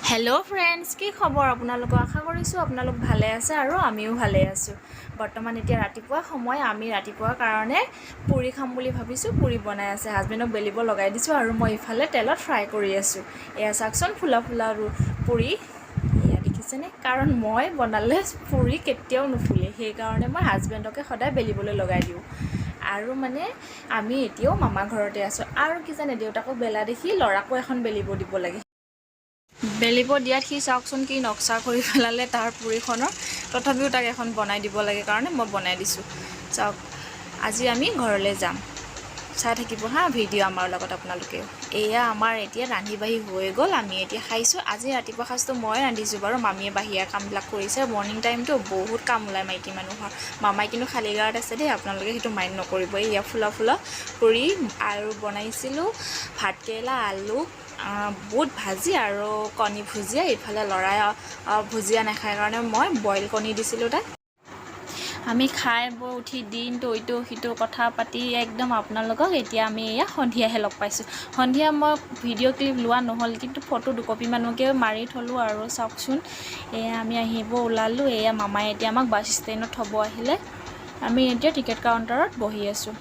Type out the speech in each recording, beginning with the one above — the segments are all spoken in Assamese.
हेलो फ्रेंड्स की खबर आपनालोक आशा करिसु आपनालोक भाले आछे आरो आमिও भाले आछु। बर्तमान एतिया रातिपुवा समय आमी रातिपुवा कारणे पुरी खाम बुली भाबिसु। पुरी बनाय आछे हाजबेंडक बेलिब लगाय दिसु आरो মই इफाले तेলত फ्राई करि आछु। एया साकसन फुला फुला पुरी एया देखिसेने कारण মই बनाले पुरी केতিয়াও नुफुले हे कारणे মই हाजबेंडके सदाय बेलिबले लगाय दिउ। आरो माने आमी एतियो मामा घरते आছো आरो कि जाने देउताको बेला देखि लराको এখন बेलिब দিব লাগে। बेलिब दियात हि चाওকচোন কি নকশা কৰি ফেলালে তাৰ পুৰিখনৰ তথাপিও তাক এখন বনাই দিব লাগে কাৰণে মই বনাই দিছো। চাওক আজি আমি ঘৰলৈ যাম, চাই থাকিব হা ভিডিঅ' আমাৰ লগত আপোনালোকে। এয়া আমাৰ এতিয়া ৰান্ধি বাঢ়ি হৈ গ'ল, আমি এতিয়া খাইছো। আজি ৰাতিপুৱা সাজটো মই ৰান্ধিছো বাৰু, মামীয়ে বাহিৰা কামবিলাক কৰিছে। মৰ্নিং টাইমটো বহুত কাম ওলাই মাইকী মানুহৰ। মামাই কিন্তু খালী গাৰত আছে দেই, আপোনালোকে সেইটো মাইণ্ড নকৰিব। এয়া ফুলা ফুলা পুৰি আৰু বনাইছিলো ভাতকেৰেলা আলু বুট ভাজি আৰু কণী ভুজিয়া। ইফালে লৰাই ভুজিয়া নাখায় কাৰণে মই বইল কণী দিছিলোঁ তাক। আমি খাই বৈ উঠি দিনটো ইটো সিটো কথা পাতি একদম আপোনালোকক এতিয়া আমি এয়া সন্ধিয়াহে লগ পাইছোঁ। সন্ধিয়া মই ভিডিঅ' ক্লিপ লোৱা নহ'ল, কিন্তু ফটো দুকপি মানকে মাৰি থলোঁ। আৰু চাওকচোন এয়া আমি আহিব ওলালোঁ। এয়া মামাই এতিয়া আমাক বাছ ষ্টেণ্ডত থ'ব আহিলে। আমি এতিয়া টিকেট কাউণ্টাৰত বহি আছোঁ।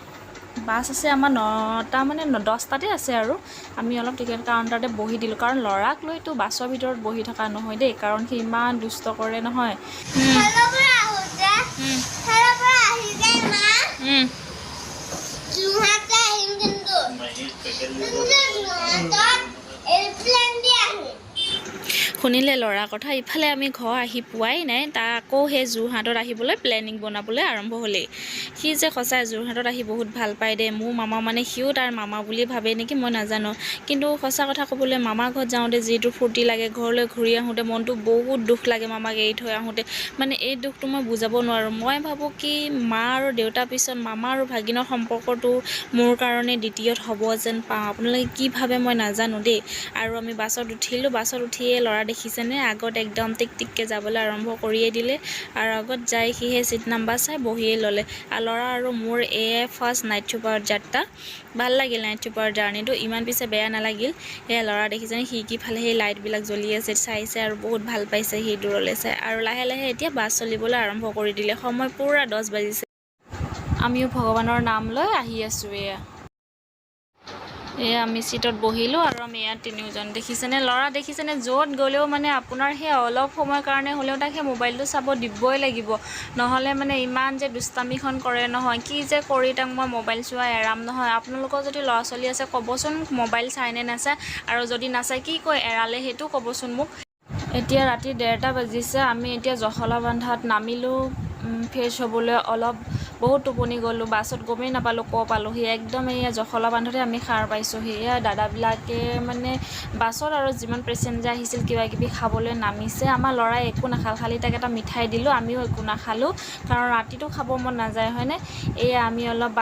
বাছ আছে আমাৰ 9টা মানে 10টাতে আছে আৰু আমি অলপ টিকেট কাউণ্টাৰতে বহি দিলোঁ। কাৰণ ল'ৰাক লৈতো বাছৰ ভিতৰত বহি থকা নহয় দেই, কাৰণ সি ইমান দুষ্ট কৰে নহয়। শুনিলে ল'ৰা কথা। ইফালে আমি ঘৰ আহি পোৱাই নাই, তাৰ আকৌ সেই যোৰহাটত আহিবলৈ প্লেনিং বনাবলৈ আৰম্ভ হ'লেই। সি যে সঁচাই যোৰহাটত আহি বহুত ভাল পায় দে। মোৰ মামা মানে সিও তাৰ মামা বুলি ভাবে নেকি মই নাজানো, কিন্তু সঁচা কথা ক'বলৈ মামাৰ ঘৰত যাওঁতে যিটো ফূৰ্তি লাগে, ঘৰলৈ ঘূৰি আহোঁতে মনটো বহুত দুখ লাগে মামাক এৰি থৈ আহোঁতে। মানে এই দুখটো মই বুজাব নোৱাৰোঁ। মই ভাবোঁ কি মা আৰু দেউতাৰ পিছত মামা আৰু ভাগিনৰ সম্পৰ্কটো মোৰ কাৰণে দ্বিতীয়ত হ'ব যেন পাওঁ। আপোনালোকে কি ভাবে মই নাজানো দেই। আৰু আমি বাছত উঠিলোঁ। বাছত উঠিয়ে ল'ৰা দেখিছেনে আগত একদম টিক টিককৈ যাবলৈ আৰম্ভ কৰিয়ে দিলে। আৰু আগত যাই সিহে চিট নাম্বাৰ চাই বহিয়ে ল'লে। আৰু ল'ৰা আৰু মোৰ এয়ে ফাৰ্ষ্ট নাইট ছুপাৰত যাত্ৰা। ভাল লাগিল নাইট ছুপাৰ জাৰ্ণিটো, ইমান পিছে বেয়া নালাগিল। সেয়া ল'ৰা দেখিছেনে খিৰিকীফালে সেই লাইটবিলাক জ্বলি আছে, চাইছে আৰু বহুত ভাল পাইছে সি দূৰলৈ চাই। আৰু লাহে লাহে এতিয়া বাছ চলিবলৈ আৰম্ভ কৰি দিলে। সময় পূৰা 10 বাজিছে। আমিও ভগৱানৰ নাম লৈ আহি আছোঁ। এয়া আমি চিটত বহিলোঁ আৰু আমি ইয়াত তিনিওজন দেখিছেনে ল'ৰা দেখিছেনে য'ত গ'লেও মানে আপোনাৰ সেই অলপ সময়ৰ কাৰণে হ'লেও তাক সেই মোবাইলটো চাব দিবই লাগিব, নহ'লে মানে ইমান যে দুষ্টামিখন কৰে নহয়। কি যে কৰি তাক মই মোবাইল চোৱা এৰাম নহয়। আপোনালোকৰ যদি ল'ৰা ছোৱালী আছে ক'বচোন মোবাইল চাইনে নাচায়, আৰু যদি নাচায় কি কৈ এৰালে সেইটো ক'বচোন মোক। এতিয়া ৰাতি 1:30 বাজিছে। আমি এতিয়া জখলা বান্ধাত নামিলোঁ ফ্ৰেছ হ'বলৈ। অলপ বহুত টোপনি গ'লোঁ, বাছত গমেই নাপালোঁ ক'ৰ পালোঁহি। একদম এয়া জখলা বান্ধতে আমি সাৰ পাইছোঁহি। এয়া দাদাবিলাকে মানে বাছত আৰু যিমান পেচেঞ্জাৰ আহিছিল কিবা কিবি খাবলৈ নামিছে। আমাৰ ল'ৰাই একো নাখাল, খালি তাক এটা মিঠাই দিলোঁ। আমিও একো নাখালোঁ, কাৰণ ৰাতিটো খাব মন নাযায় হয়নে। এয়া আমি অলপ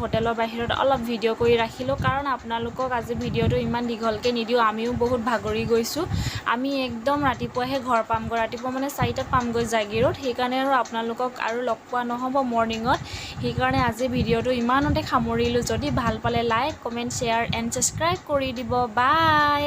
হোটেলৰ বাহিৰত অলপ ভিডিঅ' কৰি ৰাখিলোঁ, কাৰণ আপোনালোকক আজি ভিডিঅ'টো ইমান দীঘলকৈ নিদিওঁ। আমিও বহুত ভাগৰি গৈছোঁ। আমি একদম ৰাতিপুৱাহে ঘৰ পামগৈ, ৰাতিপুৱা মানে 4টাত পামগৈ জাগিৰোড। সেইকাৰণে আৰু আপোনালোকক আৰু লগ পোৱা নহ'ব মৰ্ণিঙত। সেইকাৰণে আজি ভিডিঅ'টো ইমানতে সামৰিলোঁ। যদি ভাল পালে like comment share and subscribe কৰি দিব। বাই।